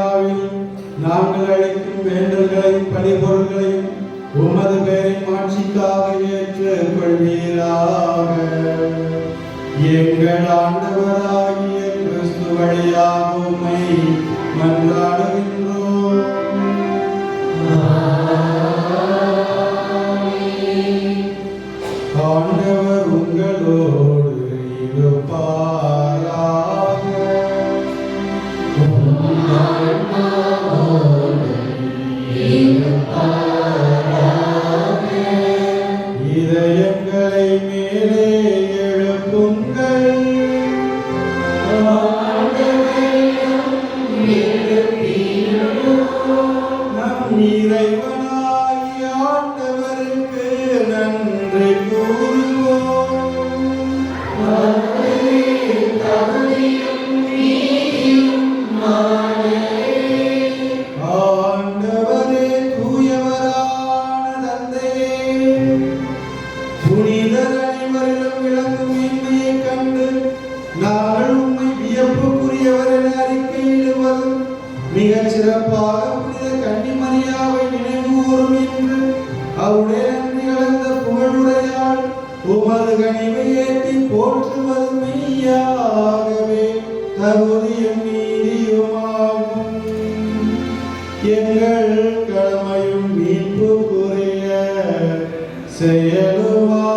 விழாவில் நாங்கள் அளிக்கும் வேண்டல்களையும் பணிபொருள்களையும் உமது பெயரின் மாட்சிக்காக ஏற்றுக் கொள்வீராக. எங்கள் ஆண்டவராகிய கிறிஸ்து வழியாக உம்மை மன்றாடுகின்றோம். ஆண்டவர் உங்களோடு இருப்பாராக. இதயங்களை மேலே எழுப்புங்கள். நம் இறைவனாகிய ஆண்டவருக்கு நன்றி கூறுவோம். ஆண்டவரே தூயவரான தந்தையே, புனிதர் அனைவரிலும் விளங்கும் இன்மையை கண்டு நாங்கள் உம்மை வியப்புக்குரியவர் என அறிக்கையிடுவதும் மிகச் சிறப்பாக புனித கன்னிமரியாவை நினைவுகூரும் என்று அவருடைய நன்றி கலந்த புகழுரையால் உமது கனிவை ஏற்றி போற்றுவது மெய்யாகவே தகுதியும் நீதியுமாகும். எங்கள் கடமையும் மீட்புக்குரிய செயலுமாகும்.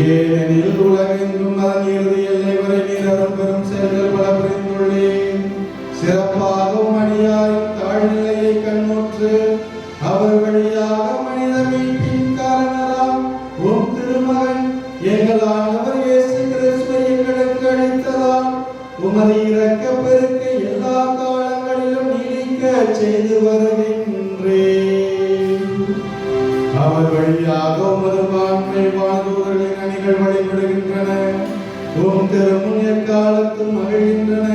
ஏனெனில் உலகெங்கும் அதன் இறுதி எல்லை வரை நீர் அருள் பெரும் செயல்கள் பல புரிந்துள்ளேன். சிறப்பாகவும் அடியாரின் தாழ்நிலையை கண்ணுற்று அவர் வழியாக மனித மீட்பின் காரணராம் உம் திருமகன் எங்கள் ஆண்டவர் இயேசு கிறிஸ்துவை எங்களுக்கு அளித்ததால் உமது இரக்கப் பெருக்கை எல்லா காலங்களிலும் நீடிக்க செய்து வருகின்றேன். அவர் வழியாக உமது மாண்பை வாழ்ந்தவர்களின் அணிகள் வழிபடுகின்றன. உம் திருமுன் எக்காலத்தும் மகிழ்கின்றன.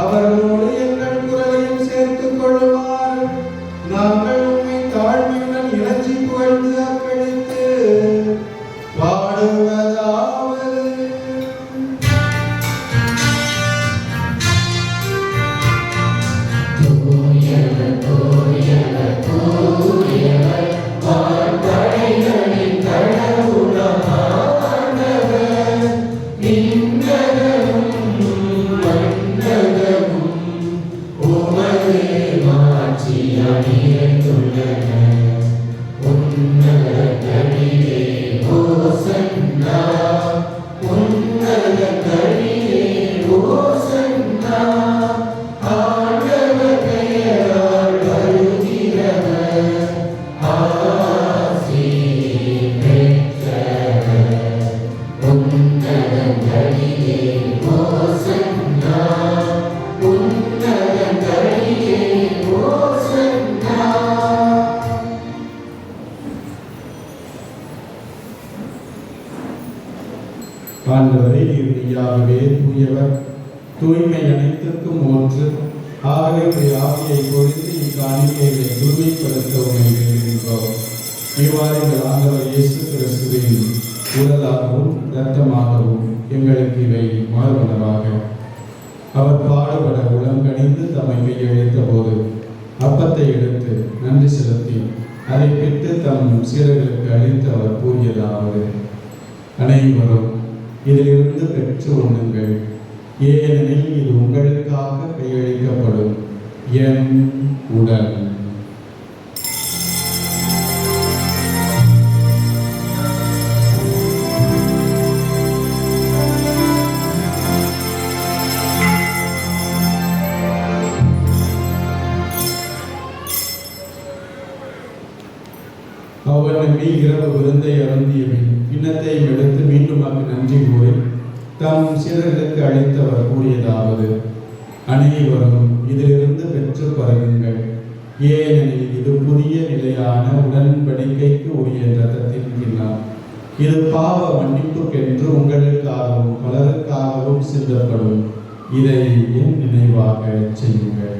அவர்களோடு எங்கள் குரலையும் சேர்த்துக் கொள்ளுமாறு நாங்கள் உம்மை தாழ்மையுடன் இறைஞ்சி புகழ்ந்து அக்களித்து பாடுவதாவது. ஆண்டவரே, நீர் மெய்யாகவே தூயவர், தூய்மை அனைத்திற்கும் ஒன்று. ஆகவே உடைய ஆவியை பொழிந்து இக்காணிக்கைகளை தூய்மைப்படுத்த உண்மை வேண்டுகின்றோம். இவ்வாறு எங்கள் ஆண்டவர் இயேசு கிறிஸ்துவின் உடலாகவும் இரத்தமாகவும் எங்களுக்கு இவை மாறுவனவாக. அவர் பாடுபட உளங்கணிந்து தம்மை கையளித்த போது அப்பத்தை எடுத்து நன்றி செலுத்தி அதை பிட்டு தம் சீடர்களுக்கு அளித்து அவர் கூறியதாவது: அனைவரும் இதிலிருந்து பெற்று உண்ணுங்கள், ஏனெனில் இது உங்களுக்காக கையளிக்கப்படும் என் உடல். அவ்வண்ணமே இரவு விருந்தை அருந்தியபின் கிண்ணத்தை எடுத்து மீண்டும் நன்றி கூறி தம் சீடர்களுக்கு அளித்தவர் கூறியதாவது: அனைவரும் இதிலிருந்து பெற்று பருகுங்கள், ஏனெனில் இது புதிய நிலையான உடன்படிக்கைக்கு உரிய இரத்தத்தின் கிண்ணம். இது பாவ மன்னிப்புக்கென்று உங்களுக்காகவும் பலருக்காகவும் சிந்தப்படும். இதை என் நினைவாக செய்யுங்கள்.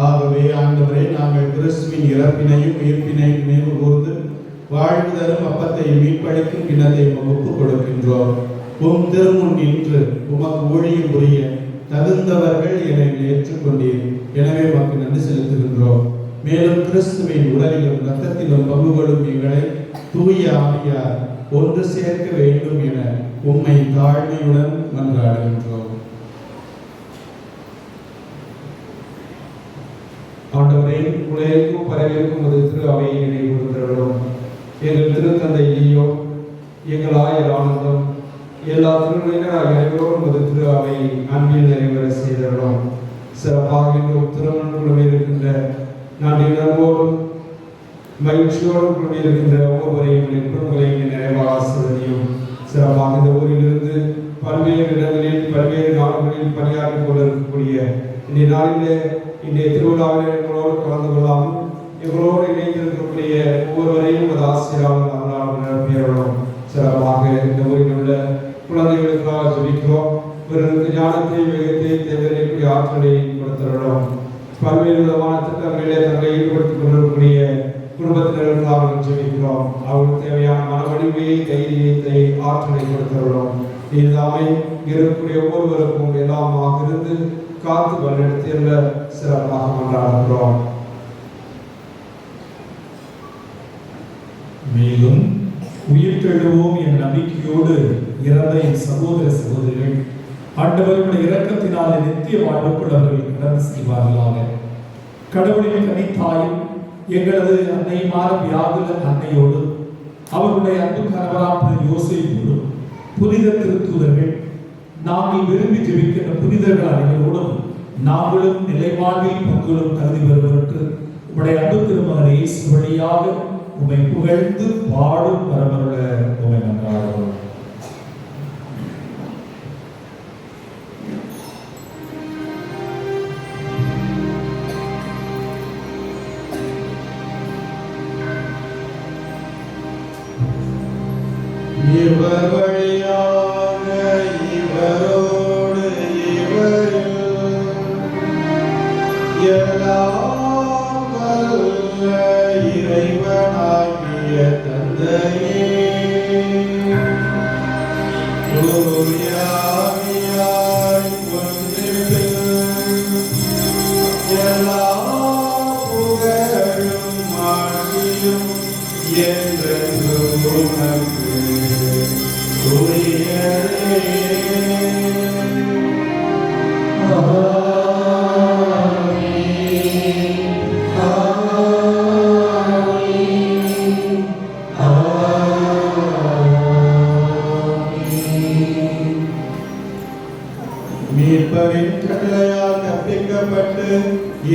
ஆகவே ஆண்டவரே, நாங்கள் கிறிஸ்துவின் இறப்பினையும் உயிர்ப்பினையும் நினைவு கூர்ந்து வாழ்வு தரும் அப்பத்தை மீட்பளிக்கும் கிண்ணத்தை ஒப்புக் கொடுக்கின்றோம். உம் திருமுன் நின்று உமக்கு ஊழியம் புரிய தகுந்தவர்கள் என ஏற்றுக்கொண்டீர். எனவே உமக்கு நன்றி செலுத்துகின்றோம். மேலும் கிறிஸ்துவின் உடலிலும் இரத்தத்திலும் பங்கு கொள்ளும் எங்களை தூய ஆவியார் ஒன்று சேர்க்க வேண்டும் என உம்மை தாழ்மையுடன் மன்றாடுகின்றோம். ஆண்டவரே, உலகிற்கும் பரவிற்கும் ஒரு திரு அவையை நினைவு கூர்ந்தருளும். எங்கள் திருத்தந்தை லியோ, எங்கள் ஆயர் ஆனந்தம், எல்லா திருநிலையினர் அனைவரோடும் ஒரு திரு அவை அன்பில் நிறைவேற செய்தருளும். சிறப்பாக எங்கள் திருமண குழுவில் இருக்கின்ற நாட்டினரோடும் மகிழ்ச்சியோடும் குழுவில் இருக்கின்ற ஒவ்வொருவரையும் குடும்பங்களையும் நிறைவாக ஆசிரியையும் சிறப்பாக இந்த ஊரிலிருந்து பல்வேறு இடங்களில் பல்வேறு நாடுகளில் பணியாற்றிக் கொண்டிருக்கக்கூடிய இந்த நாளிலே இன்றைய திருவிழாவில் எங்களோடு கலந்து கொள்ளாமல் எங்களோடு இணைந்திருக்கக்கூடிய ஒவ்வொருவரையும் அது ஆசிரியராக நிரப்பியவர்களும் சிறப்பாக இந்த ஊரில் உள்ள குழந்தைகளுக்காக ஜெபிக்கிறோம். இவர்களுக்கு ஞானத்தை வேகத்தை தேவைக்கூடிய ஆற்றலை கொடுத்தவர்களும் பல்வேறு விதமான திட்டங்களிலே தங்களை ஈடுபடுத்திக் கொண்டிருக்கக்கூடிய குடும்பத்தினர்களுக்காக ஜெபிக்கிறோம். அவர்களுக்கு தேவையான மன வலிமையை, தைரியத்தை, ஆற்றலை கொடுத்தவர்களும் எல்லாமே இருக்கக்கூடிய ஒவ்வொருவருக்கும் எல்லாமாக இருந்து காத்து வழிநடத்தியுள்ள சிறப்பாக கொண்டாடுகிறோம். மேலும் உயிர்த்தெழுவோம் என்ற நம்பிக்கையோடு இறந்த என் சகோதர சகோதரிகள் ஆண்டவருடைய இரக்கத்தினால் நித்திய வாழ்வுக்குள்ளவர்கள் கடந்து செய்வார்களாக. கடவுளின் கனித்தாயும் எங்களது அன்னையுமான வியாகுல அன்னையோடு அவருடைய அன்பு கணவராம் யோசேப்போடும் புனித திருத்தூதர்கள் நாங்கள் விரும்பி ஜெபிக்கின்ற புனிதர்கள் அனைவரோடும் நாங்களும் நிலைவாழ்வில் பங்குகளும் கருதி வருவதற்கு உடைய அன்பு திருமகனை இயேசு வழியாக உம்மை புகழ்ந்து பாடும் வரமருள உம்மை நன்றாடுவோம். இவர் வழியாக இவரோடு இவரில் எல்லாம் வல்ல இறைவனாகிய தந்தையே, தூய ஆவியாய் ஒன்றிப்பில் எல்லா புகழும் ஆட்சியும் என்றென்றும் உமக்கு உரியதே. மீட்பரின் கட்டளையால் கற்பிக்கப்பட்டு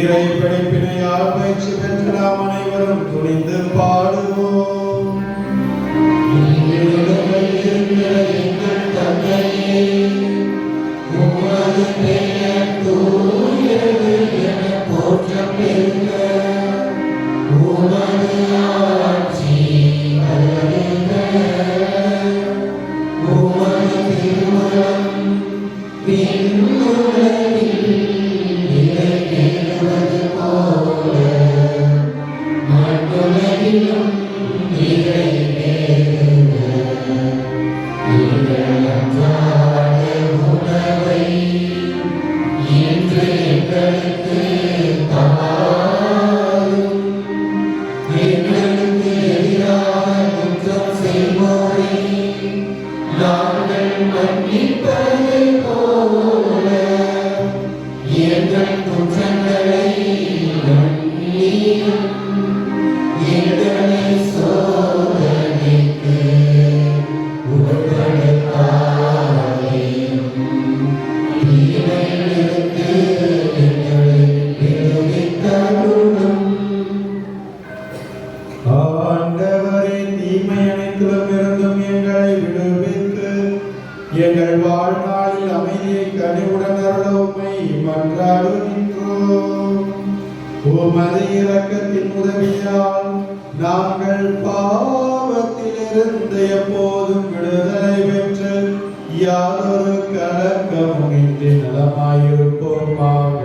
இறை படைப்பினையால் பயிற்சி பெற்ற நாம் அனைவரும் துணிந்து பாடுவோம். எங்கள் தந்தையே, உமது பெயர் தூயது என போற்றப் பெறுக. உமது ஆட்சி வருக. உமது திருமணம் விண்ணுலகில் நிறைவேறுவது போல மண்ணுலகிலும் நிறைவேறுக. எங்கள் அன்றாட உணவை இன்று எங்களுக்கு தாரும். எங்களுக்கு எதிராக குற்றம் செய்வோரை நாங்கள் மன்னிப்பது போல எங்கள் குற்றங்களை மன்னியும். எங்களை சோதனைக்கு உட்படுத்தாதேயும். தீமையிலிருந்து எங்களை விடுவித்தருளும். ஆண்டவரே, தீமை அனைத்திலும் இருந்தும் எங்களை விடுவிக்க எங்கள் வாழ்நாளில் அமைதியை கனிவுடன் அருள உம்மை மன்றாடுகின்றோம். உமது இரக்கத்தின் உதவியால் நாங்கள் பாவத்திலிருந்து எப்போதும் விடுதலை பெற்று யாதொரு கலக்கமும் இன்றி நலமாயிருப்போமாக.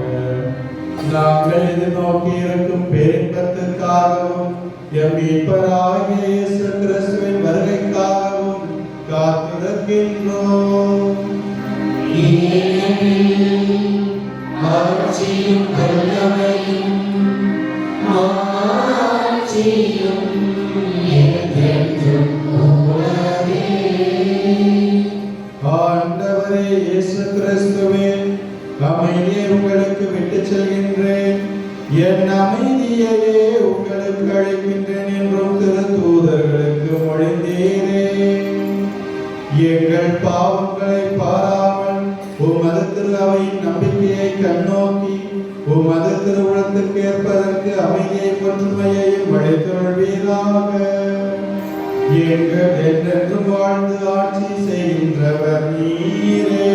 நாங்கள் எதிர்நோக்கி இருக்கும் பேரின்பத்துக்காகவும் எம் மீட்பராகிய இயேசு கிறிஸ்துவின் வருகைக்காகவும் காத்திருக்கின்றோம். ஆட்சியும் வல்லமையும் மாட்சியும் என்றென்றும் உமதே. ஆண்டவரே இயேசு கிறிஸ்துவே, அமைதியை உங்களுக்கு விட்டுச் செல்கின்றேன், என் அமைதியையே உங்களுக்கு அளிக்கின்றேன் என்றும் திருத்தூதர்களுக்கு மொழிந்தீரே. எங்கள் பாவங்களை பாராமல் உமது திரு அவையின் நம்பிக்கையை கண்ணோக்கி உமது திருவுளத்துக்கு ஏற்பதற்கு அமைதியை ஒற்றுமையையும் அளித்தருள்வீராக. எங்கள் என்றென்றும் வாழ்ந்து ஆட்சி செய்கின்றவர் நீரே.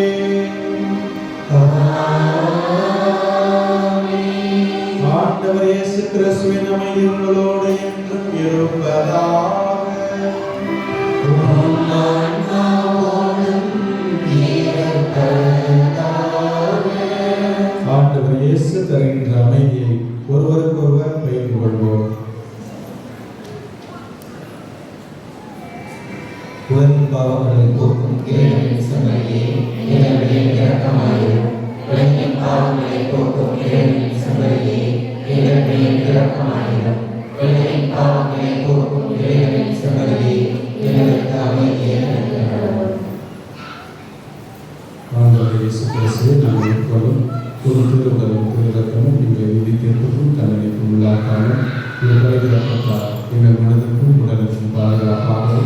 ஆண்டவர் இயேசு கிறிஸ்துவின் அமைதி உங்களோடு என்றும் இருப்பதாக. ஆண்டவர் இயேசு தருகின்ற அமைதியை ஒருவருக்கொருவர் பகிர்ந்து கொள்வோம். உன் பாவங்களை போக்கும் இறைவனின் செம்மறியே, என்னுடைய இரக்கமாயிரும். உலகின் பாவங்களை போக்கும் இறைவனின் செம்மறியே, என்னுடைய இரக்கமாயிரும். உலகின் பாவங்களை போக்கும் இறைவனின் செம்மறியே, எனக்கு அமைதியை அளிக்கிறோம். ஆண்டவர் இயேசு கிறிஸ்துவை நாங்கள் எப்போதும் ஒரு திருவுடலும் திருரக்கமும் எங்கள் விதி தீர்ப்புக்கும் தண்டனைக்கும் உள்ளாக்காமல் இரக்கப்பட்டார் எங்கள் மனதிற்கும் உடலுக்கும் பாதுகாப்பாக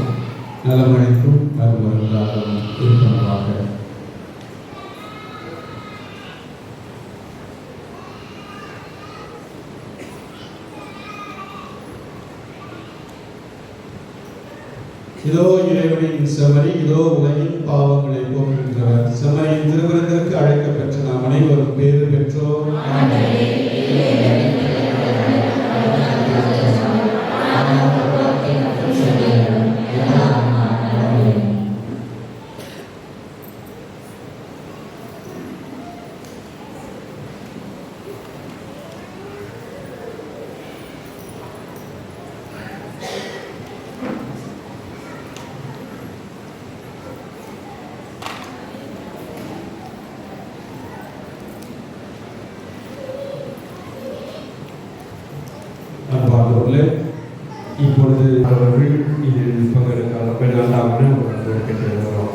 நலமளிக்கும் மறுமருந்தாகவும் இருப்பனவாக. இதோ இறைவனின் செம்மறி, இதோ உலகின் பாவங்களை போக்குகின்றவர். செம்மறியின் திருவிருந்திற்கு அழைக்கப்பெற்ற நாம் அனைவரும் பேறு பெற்றோர். அன்பார்ந்தவர்களே, இப்பொழுது அவர்கள் இதில் பங்கெடுக்க வேண்டாம்னு கேட்டுக்கிறோம்.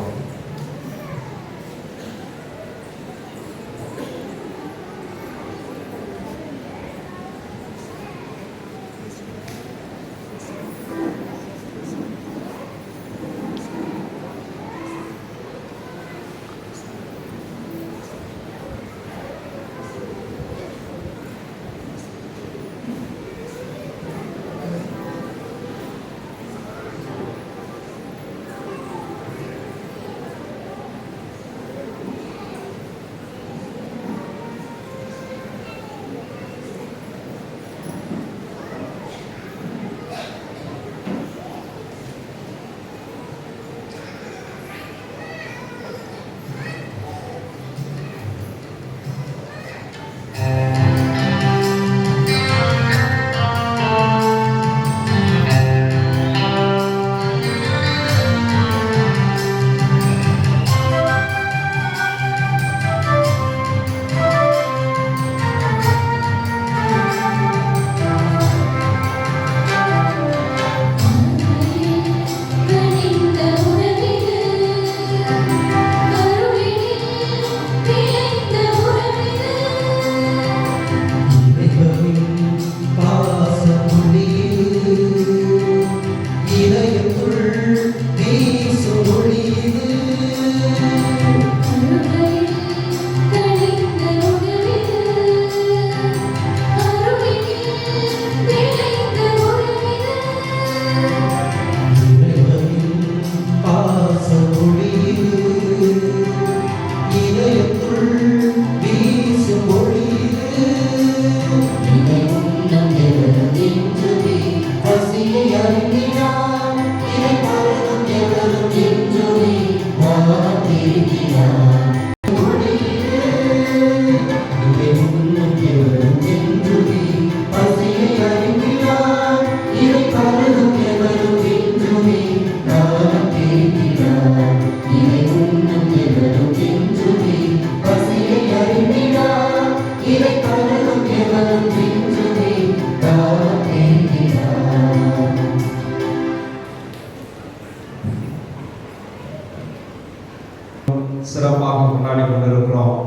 சிறப்பாக கொண்டாடி கொண்டிருக்கிறோம்.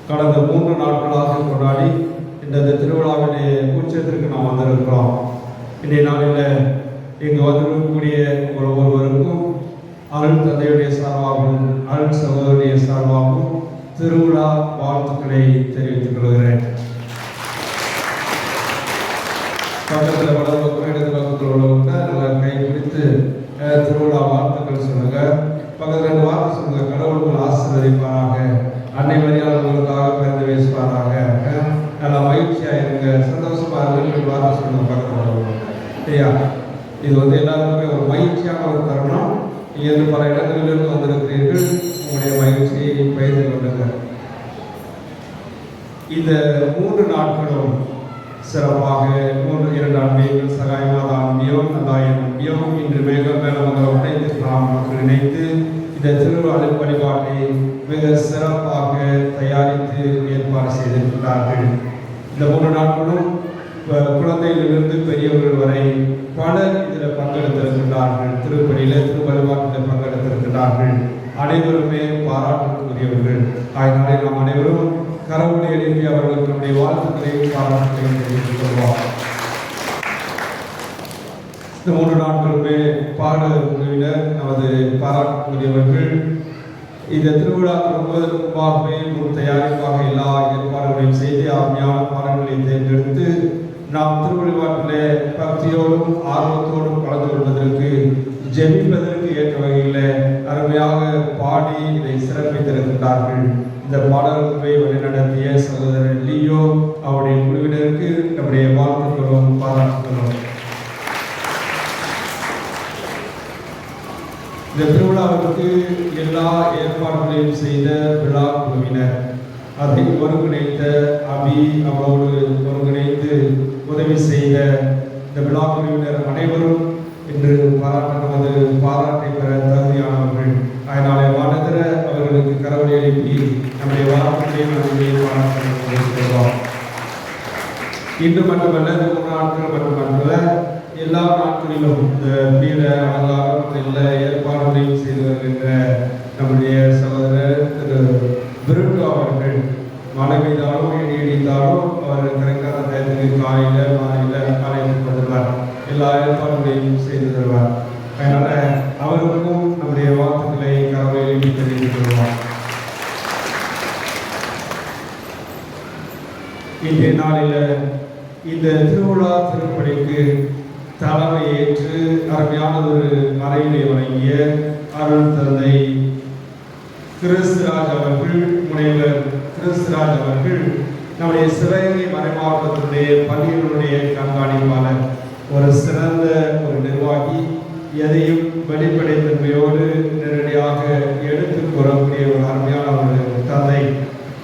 கடந்த 3 நாட்களாக கொண்டாடி இந்த திருவிழாவினுடைய உச்சத்திற்கு நாம் வந்திருக்கிறோம். இன்றைய நாளில் இங்கு வந்திருக்கக்கூடிய உங்கள் ஒவ்வொருவருக்கும் அருள் தந்தையுடைய சார்பாகவும் அருள் சகோதரிய சார்பாகவும் திருவிழா வாழ்த்துக்களை தெரிவித்துக் கொள்கிறேன். பக்கத்தில் வளர்ந்த இடத்துல உள்ளவங்க நல்லா கை பிடித்து திருவிழா வாழ்த்துக்கள் சொல்லுங்க. பக்கத்தில் 2 வார்த்தை சொல்லுங்க. கடவுளுக்கு ஆசீர்வதிப்பாராக, அன்னை மரியாதை உங்களுக்காக பிறந்து பேசுவாராக, நல்லா மகிழ்ச்சியாக இருங்க, சந்தோஷமா இருங்க. 2 வார்த்தை சொல்லுங்க பக்கத்தில் உள்ளவங்க. சரியா? இது எல்லாருக்குமே ஒரு மகிழ்ச்சியான ஒரு தருணம். நீங்கள் பல இடங்களிலிருந்து வந்திருக்கிறீர்கள். உங்களுடைய மகிழ்ச்சியை பகிர்ந்து கொள்ளுங்க. இந்த 3 நாட்களும் சிறப்பாக 2 ஆன்மீகங்கள் சகாயமாத ஆன்மீகம், நல்லாயன் ஆன்மீகம், இன்று மேலமங்கலம் உடைத்து நாம் இணைத்து இந்த திருவிழா வழிபாட்டை மிக சிறப்பாக தயாரித்து ஏற்பாடு செய்திருக்கிறார்கள். இந்த 3 நாட்களும் குழந்தைகளிலிருந்து பெரியவர்கள் வரை பலர் இதில் பங்கெடுத்திருக்கிறார்கள். திருப்பணியில் திருவழிபாட்டில் பங்கெடுத்திருக்கிறார்கள். அனைவருமே பாராட்டுக்குரியவர்கள். அதனாலே நாம் அனைவரும் கரவுளை எழுப்பி அவர்களுக்கு நம்முடைய வாழ்த்துக்களையும் பாராட்டுகளையும் தெரிவித்துக் கொள்வோம். இந்த 3 நாட்களுமே பாடல் குழுவினர் நமது பாராட்டுக்குரியவர்கள். இந்த திருவிழா தொடங்குவதற்கு முன்பாகவே முன் தயாரிப்பாக எல்லா ஏற்பாடுகளையும் செய்து அருமையான பாடல்களை தேர்ந்தெடுத்து நாம் திருவழிபாட்டில் பக்தியோடும் ஆர்வத்தோடும் கலந்து கொள்வதற்கு ஜெபிப்பதற்கு ஏற்ற வகையில் அருமையாக பாடி இதை சிறப்பித்திருக்கிறார்கள். இந்த பாடல்களை வழிநடத்திய சகோதரர் லியோ அவருடைய குழுவினருக்கு நம்முடைய வாழ்த்துக்களும் பாராட்டுகளும். இந்த திருவிழாவிற்கு எல்லா ஏற்பாடுகளையும் செய்த விழா குழுவினர், அதை ஒருங்கிணைத்த அபி அவரோடு ஒருங்கிணைந்து உதவி செய்த இந்த விழா குழுவினர் அனைவரும் இன்று நமது பாராட்டை பெற தகுதியானவர்கள். அதனாலே வாழ்கிற அவர்களுக்கு கரவொலி எழுப்பி நம்முடைய வாழ்க்கையை பாராட்டுகிறோம். இன்று மட்டுமல்ல, 3 நாட்கள் மட்டுமல்ல, எல்லா நாட்களிலும் இந்த பீட அலங்காரம் எல்லா ஏற்பாடுகளையும் செய்து வருகின்ற நம்முடைய சகோதரர் திரு பிருட்டு அவர்கள் மழை பெய்தாலும் இடி இடித்தாலும் அவர் கரெக்டான நேரத்துக்கு காலையில் மாலையில் காலையில் கொண்டுள்ளார். எல்லா ஏற்பாடுகளையும் செய்து தருவார். அதனால அவருக்கும் நம்முடைய வாழ்த்துக்களை கரவையில் தெரிவித்துக் கொள்வார். இன்றைய நாளில் இந்த திருவிழா திருப்பணிக்கு தலைமை ஏற்று அருமையான ஒரு மறையினை வழங்கிய அருள் தந்தை கிறிஸ்துராஜ் அவர்கள், முனைவர் கிறிஸ்துராஜ் அவர்கள் நம்முடைய சிவகங்கை மறைமாவட்டத்தினுடைய பள்ளிகளுடைய கண்காணிப்பாளர், ஒரு சிறந்த ஒரு நிர்வாகி, எதையும் வெளிப்படைத்தன்மையோடு நேரடியாக எடுத்து கூறக்கூடிய ஒரு அருமையான ஒரு தந்தை.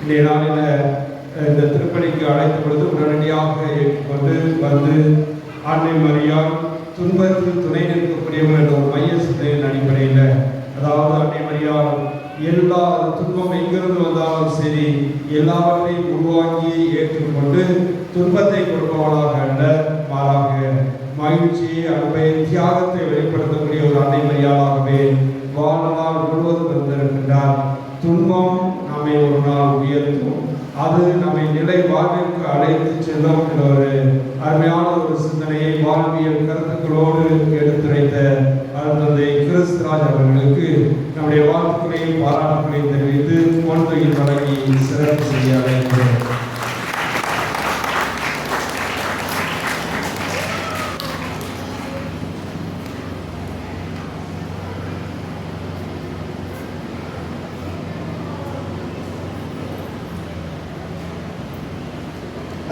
இன்றைய நாளில் இந்த திருப்பணிக்கு அழைத்த பொழுது உடனடியாக ஏற்றுக்கொண்டு வந்து அன்னை மரியாள் துன்பத்தில் துணை நிற்கக்கூடியவர் என்ற ஒரு மைய சிந்தையின் அடிப்படையில், அதாவது அன்னை மரியாள் எல்லா துன்பம் எங்கிருந்து வந்தாலும் சரி எல்லாவற்றையும் உருவாக்கி ஏற்றுக்கொண்டு துன்பத்தை கொடுப்பவளாக அல்ல, மாறாக மகிழ்ச்சியை, அன்பை, தியாகத்தை வெளிப்படுத்தக்கூடிய ஒரு அன்னை மரியாளாகவே வாழ்நாள் முழுவதும் இருந்திருக்கின்றார். துன்பம் நம்மை ஒரு நாள் உயர்த்தும், அது நம்மை நிலை வாழ்விற்கு அழைத்து செல்லும் என்ற ஒரு அருமையான ஒரு சிந்தனையை வாழ்வியல் கருத்துக்களோடு எடுத்துரைத்த தந்தை கிறிஸ்துராஜ் அவர்களுக்கு நம்முடைய வாழ்த்துக்களையும் பாராட்டுகளையும் தெரிவித்து பொன்தொகையில் வழங்கி சிறப்பு செய்ய அழைக்கிறேன்.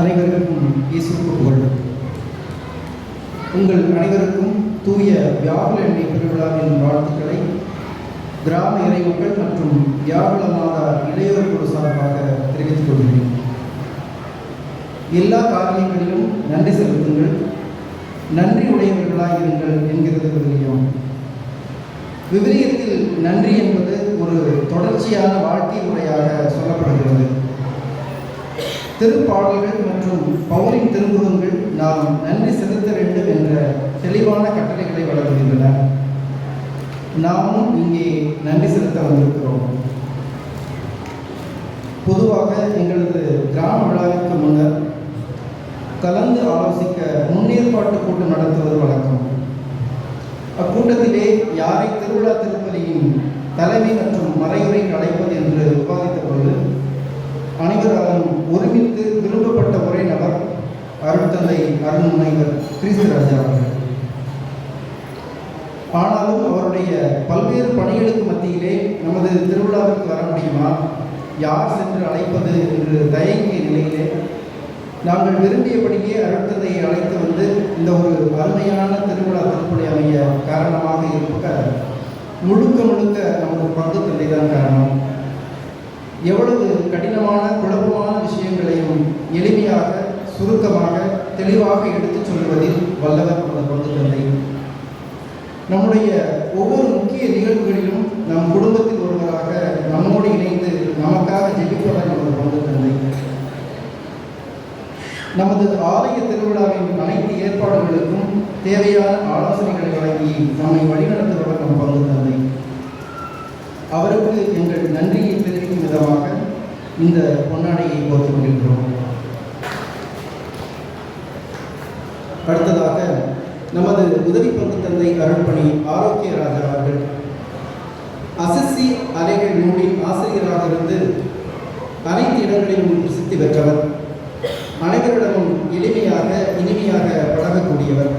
அனைவருக்கும் இயேசுவுக்கு புகழ். உங்கள் அனைவருக்கும் தூய வியாகுல எண்ணெய் திருவிழாவின் வாழ்த்துக்களை கிராம இறைமக்கள் மற்றும் வியாகுல மாதா இளையோர் குழு சார்பாக தெரிவித்துக் கொள்கிறேன். எல்லா காரியங்களிலும் நன்றி செலுத்துங்கள், நன்றி உடையவர்களாக இருங்கள் என்கிறது விவிலியம். விவிலியத்தில் நன்றி என்பது ஒரு தொடர்ச்சியான வாழ்க்கை முறையாக சொல்லப்படுகிறது. திருப்பாடல்கள் மற்றும் பவுலின் திருமுகங்கள் நாம் நன்றி செலுத்த வேண்டும் என்ற தெளிவான கட்டளைகளை வழங்குகின்றன. நாமும் இங்கே நன்றி செலுத்த வந்திருக்கிறோம். கிராம விழாவிற்கு முன்னர் கலந்து ஆலோசிக்க முன்னேற்பாட்டு கூட்டம் நடத்துவது வழக்கம். அக்கூட்டத்திலே யாரை திருவிழா திருப்பலியின் தலைமை மற்றும் மறையுரைக்கு அழைப்பது என்று விவாதித்த பொழுது அனைவராலும் ஒருமித்து விரும்பப்பட்ட ஒரே நபர் அருட்தந்தை அருண்முனைவர் கிறிஸ்துராஜா அவர்கள். ஆனாலும் அவருடைய பல்வேறு பணிகளுக்கு மத்தியிலே நமது திருவிழாவிற்கு வர முடியுமா, யார் சென்று அழைப்பது என்று தயங்கிய நிலையிலே நாங்கள் விரும்பியபடியே அருட்தந்தையை அழைத்து வந்து இந்த ஒரு அருமையான திருவிழா திருப்பலி அமைய காரணமாக இருக்க முழுக்க முழுக்க நமது பங்கு தந்தை தான் காரணம். எவ்வளவு கடினமான குழப்பமான விஷயங்களையும் எளிமையாக சுருக்கமாக தெளிவாக எடுத்துச் சொல்வதில் வல்லவர் நமது பங்கு தந்தை. நம்முடைய ஒவ்வொரு முக்கிய நிகழ்வுகளிலும் நம் குடும்பத்தில் ஒருவராக நம்மோடு இணைந்து நமக்காக ஜெபிப்பவர் நமது பங்கு தந்தை. நமது ஆலய திருவிழாவின் அனைத்து ஏற்பாடுகளுக்கும் தேவையான ஆலோசனைகளை வழங்கி நம்மை வழிநடத்துபவர் நம் பங்கு தந்தை. அவருக்கு எங்கள் நன்றியை தெரிவிக்கும் விதமாக இந்த பொன்னாடையை போர்த்துக் கொள்கிறோம். அடுத்ததாக நமது உதவி பங்கு தந்தை அருள்பணி ஆரோக்கிய ராஜா அவர்கள் அசிசி அலைகள் நூலின் ஆசிரியராக இருந்து அனைத்து இடங்களிலும் பிரசித்தி பெற்றவர். அனைவரிடமும் எளிமையாக இனிமையாக பழகக்கூடியவர்.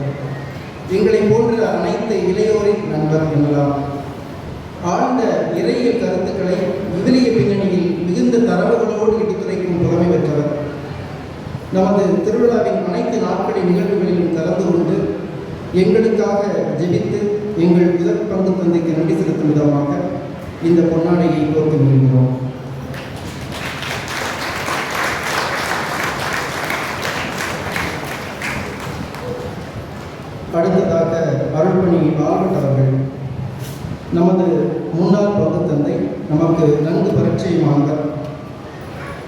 எங்களை போன்ற அனைத்து இளையோரின் நண்பர் எனலாம். ஆழ்ந்த இறையியல் கருத்துக்களை விவிலிய பின்னணியில் மிகுந்த தரவுகளோடு எடுத்துரைக்கும் புலமை பெற்றவர். நமது திருவிழாவின் அனைத்து நாட்களின் நிகழ்வுகளிலும் கலந்து கொண்டு எங்களுக்காக ஜெபித்து எங்கள் உதவி பங்கு தந்தைக்கு நன்றி செலுத்தும் விதமாக இந்த பொன்னாடையை போர்த்து வருகிறோம். அடுத்ததாக அருள்பணி ஆல்பர்ட் அவர்கள் நமது முன்னாள் பங்கு தந்தை, நமக்கு நன்கு பரிச்சயமானவர்.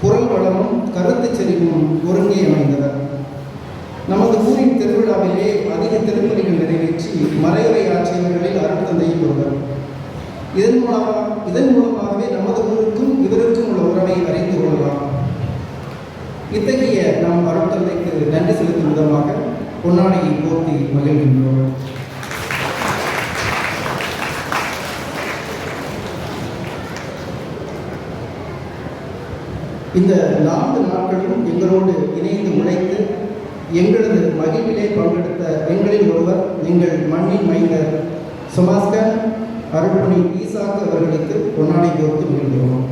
குரல் வளமும் கருத்து செறிவும் ஒருங்கே அமைந்தவர். நமது ஊரின் திருவிழாவிலே அதிக திருப்பலிகள் நிறைவேற்றி மறையுரை ஆட்சியவர்களில் அருட்தந்தையும் ஒருவர். இதன் மூலமாகவே நமது ஊருக்கும் இவருக்கும் உள்ள உறவை அறிந்து கொள்ளலாம். இத்தகைய நாம் அருட்தந்தைக்கு நன்றி செலுத்தும் விதமாக பொன்னாடையை போர்த்தி மகிழ்கின்றோம். இந்த 4 நாட்களிலும் எங்களோடு இணைந்து உழைத்து எங்களது மகிழ்விலே பங்கெடுத்த எங்களில் ஒருவர் எங்கள் மண்ணின் மைந்தர் சுமாஸ்கர் அருள்பணி ஈசாக்கு அவர்களுக்கு பொன்னாடை போர்த்து மகிழ்கிறோம்.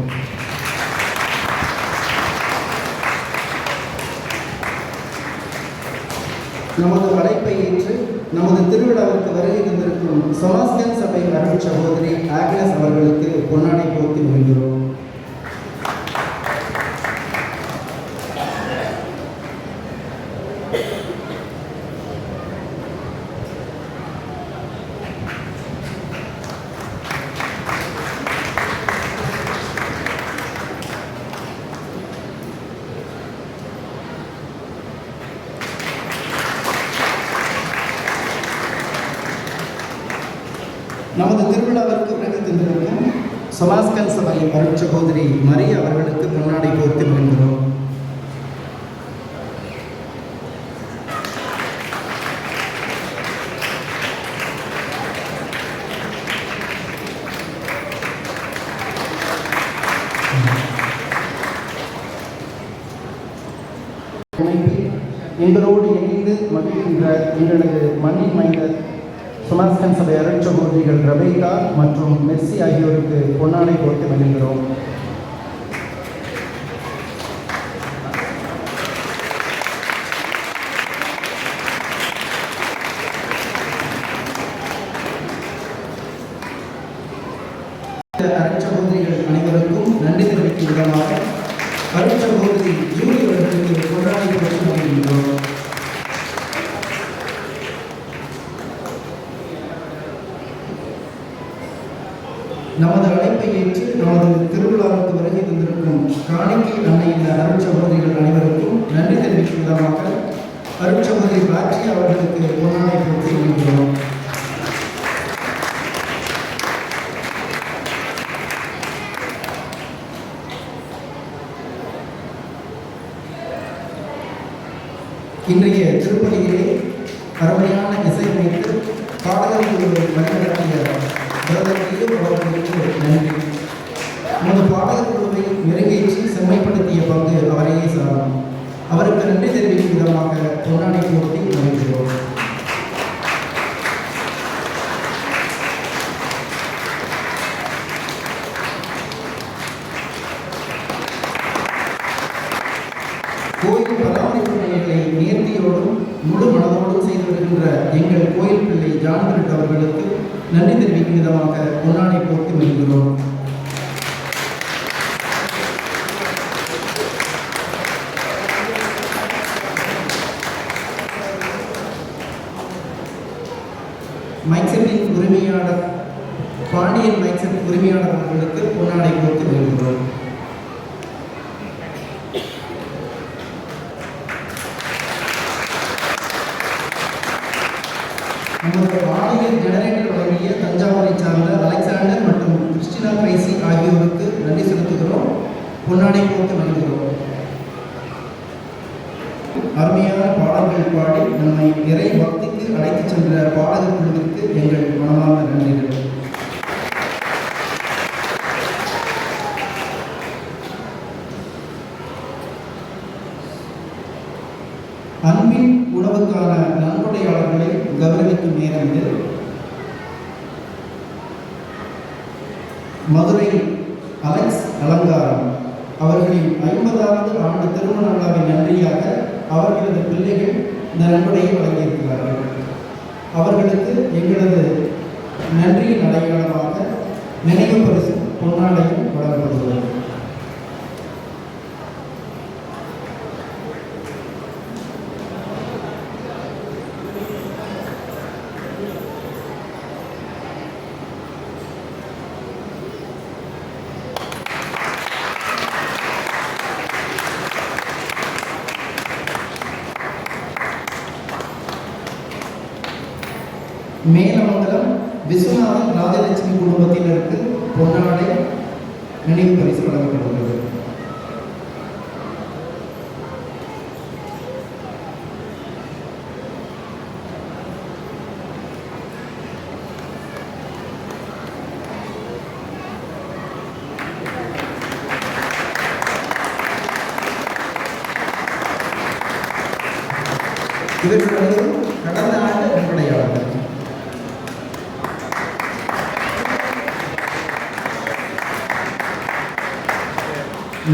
நமது அழைப்பை ஏற்று நமது திருவிழாவிற்கு வருகை தந்திருக்கும் சமாஸ்கன் சபை அருள் சகோதரி ஆக்னஸ் அவர்களுக்கு பொன்னாடை போர்த்தி மகிழ்கிறோம். நமது திருவிழாவிற்கு வருகை தந்திருக்கும் சமாஸ்கன் சபை அருள் சகோதரி மரியா அவர்களுக்கு பொன்னாடை போர்த்தி மகிழ்கிறோம். எங்களோடு இணைந்து மகிழ்கின்ற எங்களது மண்ணின் மைந்தர் சுமாஸ்கன் சபை அருள் சகோதரிகள் ரபேகா மற்றும் மெர்சி ஆகியோருக்கு பொன்னாடை போர்த்து மகிழ்கிறோம். அருள் சகோதரிகள் அனைவருக்கும் நன்றி தெரிவிக்கும் விதமாக அருள் சகோதரி ஜூலி அவர்களுக்கு பொன்னாடை போர்த்து மகிழ்கிறோம். நமது அழைப்பை ஏற்று நமது திருவிழாவுக்கு வருகை தந்திருக்கும் காணிக்கை அன்னையின் அருள் சகோதரிகள் அனைவருக்கும் நன்றி தெரிவிக்கும் விதமாக அருள் சகோதரி பாட்சி அவர்களுக்கு பொன்னாடை போர்த்தி மகிழ்கிறோம். இன்றைய திருப்பலியிலே அருமையான இசையமைத்து பாடகர்களுடைய வழிநடத்திய பிரதமரையும் அவர்களுக்கு நன்றி. நமது பாடகர் குழுவை மெருகேற்றி செம்மைப்படுத்திய பங்கு அவரையே சாரும். அவருக்கு நன்றி தெரிவிக்கும் விதமாக பொன்னாடை போட்டி நடைபெறுகிறோம். கோயில் பராமரிப்பு பணிகளை நேர்த்தியோடும் முழு மனதோடும் செய்து வருகின்ற எங்கள் கோயில் பிள்ளை ஜான்பிரட் அவர்களுக்கு நன்றி தெரிவிக்கும் விதமாக பொன்னாடை போட்டு வருகிறோம். மைக்செட்டின் உரிமையாளர் பாண்டியன் மைக்செட் உரிமையாளர் அவர்களுக்கு பொன்னாடை போட்டு வருகிறோம். நம்முடைய வானிலை ஜெனரேட்டர் வழங்கிய தஞ்சாவூரை சார்ந்த அலெக்சாண்டர் மற்றும் கிறிஸ்டினா கிரைசி ஆகியோருக்கு நன்றி செலுத்துகிறோம். பொன்னாடை போட்டு வருகிறோம். அருமையான பாடல்கள் பாடி நம்மை இறை பக்திக்கு அழைத்துச் சென்ற பாடகர் குழுவிற்கு எங்கள் மனமார்ந்த நன்றிகள். அன்பின் உணவுக்கான நன்கொடையாளர்களை கௌரவிக்கும் நேரம் இது. மதுரை அலெக்ஸ் அலங்காரம் அவர்களின் 50வது ஆண்டு திருமண விழாவின் நன்றியாக அவர்களது பிள்ளைகள் இந்த நன்கொடையை வழங்கியிருக்கிறார்கள். அவர்களுக்கு எங்களது நன்றியின் அடையாளமாக நினைவு பரிசு பொன்னாடையும் வழங்கப்படுகிறது. மேலமங்கலம் விஸ்வநாதன் ராஜலட்சுமி குடும்பத்தினருக்கு பொன்னாடை நினைவு பரிசு வழங்கப்படுகிறது. இவர்களது கடந்த ஆண்டு நன்கொடையாளர்கள்.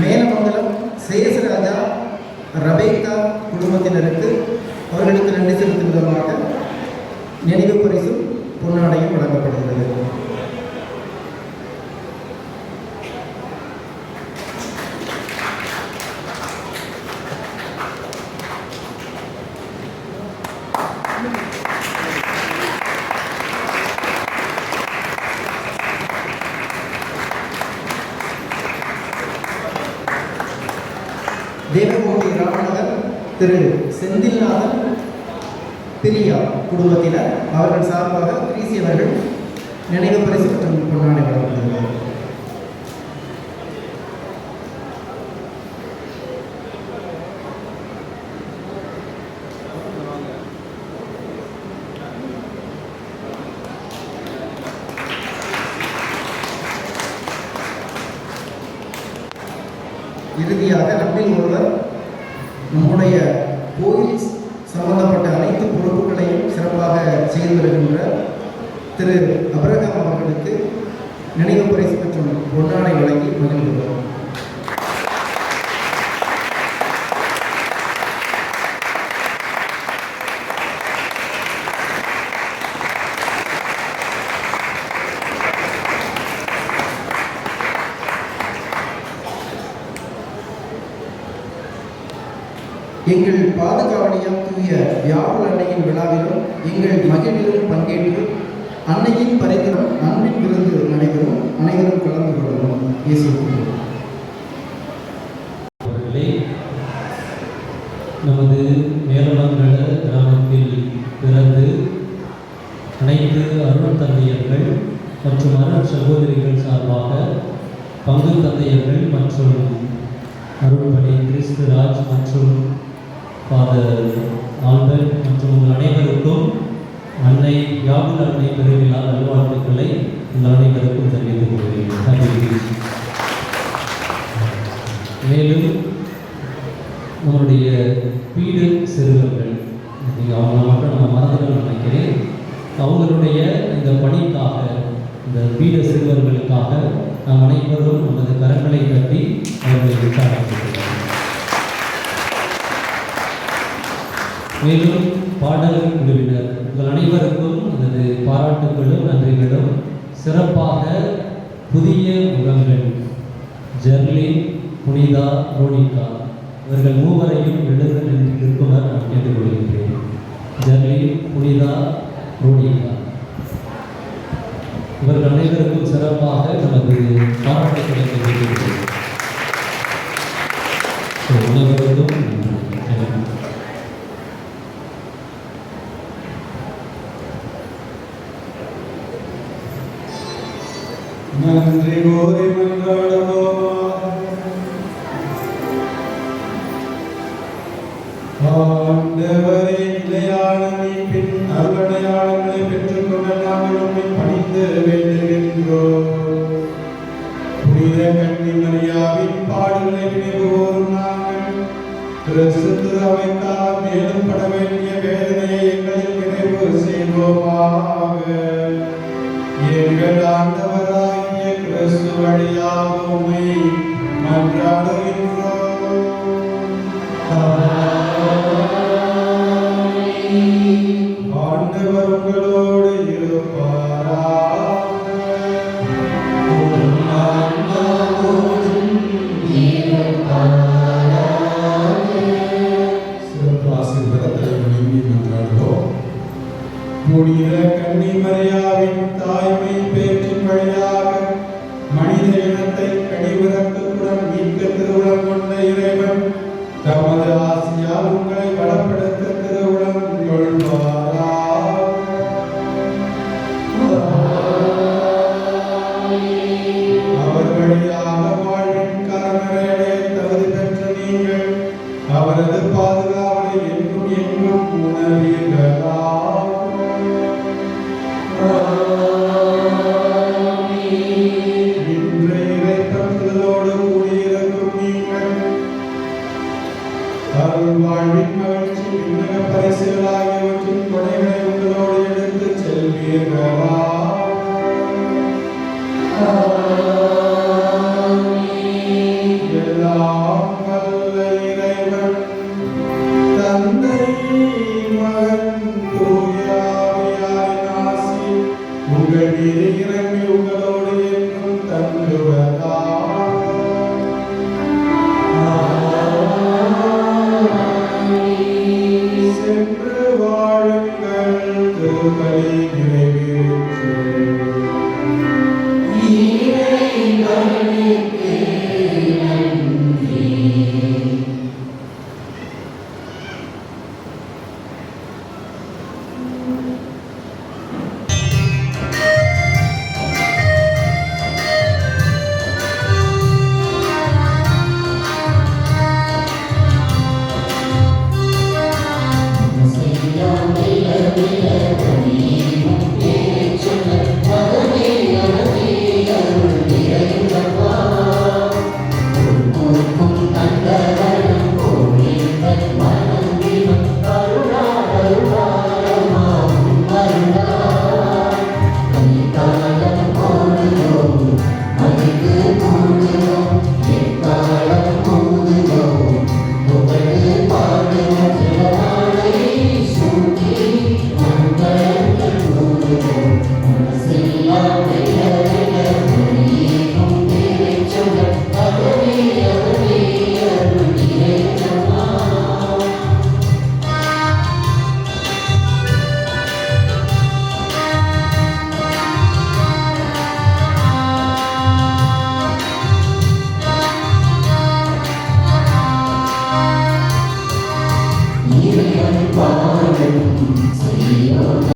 மேலமங்கலம் சேசராஜா ரபேக்கா குடும்பத்தினருக்கு அவர்களுக்கு நன்றி செலுத்தும் விதமாக நினைவு பரிசும் பொன்னாடையும் வழங்கப்படுகிறது. தேவகோட்டை ராமநகர் திரு செந்தில்நாதன் பிரியா குடும்பத்தினர் அவர்கள் சார்பாக கிரீசி அவர்கள் நினைவு பரிசு மற்றும் பொன்னாடை வழங்கப்படுகிறது. இறுதியாக நம்மில் ஒருவர் நம்முடைய கோயில் சம்பந்தப்பட்ட அனைத்து பொறுப்புகளையும் சிறப்பாக செய்து வருகின்ற திரு அப்ரஹாம் அவர்களுக்கு நினைவு பரிசு மற்றும் பொன்னாடை வழங்கி மகிழ்கிறோம். எங்கள் பாதுகாவலியம் தூய வியாழ அன்னையின் விழாவிலும் எங்கள் மகிழ்விலும் பங்கேற்று அன்னையின் பரிந்துரம் அன்பின் விருந்து நடைபெறும். அனைவரும் கலந்து கொள்கிறோம். நமது மேலமங்கல கிராமத்தில் பிறந்து அனைத்து அருள் தந்தையர்கள் மற்றும் அருள் சகோதரிகள் சார்பாக பங்கு தந்தையர்கள் மற்றும் அருள்பணி கிறிஸ்து ராஜ் மற்றும் ஃபாதர் ஆல்பர்ட் மற்றும் உங்கள் அனைவருக்கும் அன்னை யாகுல் அன்னை பெருவிழா நல்வாழ்த்துக்களை உங்கள் அனைவருக்கும் தெரிவித்துக் கொள்கிறேன். Happy மேலும் நம்மளுடைய பீடு சிறுவர்கள் அவங்க மட்டும் நம்ம மறந்துடணும்னு நினைக்கிறேன். அவங்களுடைய இந்த பணிக்காக, இந்த பீட சிறுவர்களுக்காக நாம் அனைவரும் நமது கரங்களை தட்டி அவர்களை உற்சாகப்படுத்துகிறோம். மேலும் பாடல் குழுவினர் உங்கள் அனைவருக்கும் எனது பாராட்டுகளும் நன்றிகளும். சிறப்பாக புதிய முகங்கள் ஜெர்லின், புனிதா, ரோனிகா இவர்கள் மூவரையும் எழுந்து நிற்குமாறு நான் கேட்டுக்கொள்கின்றேன். ஜெர்லின், புனிதா, ரோனிகா இவர்கள் அனைவருக்கும் சிறப்பாக நமது பாராட்டுகளை தெரிவிக்கிறேன். அனைவருக்கும் நன்றி கோரி மன்றாடுவோமாக. ஆண்டவரே, நிலையான மீட்பின் அருளடையாளங்களை பெற்றுக்கொண்ட நாங்கள் உம்மை பணிந்து வேண்டுகின்றோம். புனித கன்னி மரியாவின் பாடுகளை நினைவுகூரும் நாங்கள் கிறிஸ்து அவைக்காக மேலும் பட வேண்டிய வேதனையை எங்களில் நிறைவு செய்வோமாக. எங்கள் ஆண்டவராகிய கிறிஸ்து வழியாக உம்மை மன்றாடுகின்றோம். ஆண்டவர் உங்களோடு இருப்பாராக. சிறப்பு ஆசீர்வாதத்தை வழங்கி மன்றாடுவோம். புனித கன்னி மரியாவின் தாய்மை பேற்றின் வழியாக மனித இனத்தை கடிவிறக்கத்துடன் மீட்க திருவுளம் கொண்ட இறைவன் தமது ஆசியால் உங்களை பலப்படுத்த திருவுளம் கொள்வாராக. அவர் வழியாக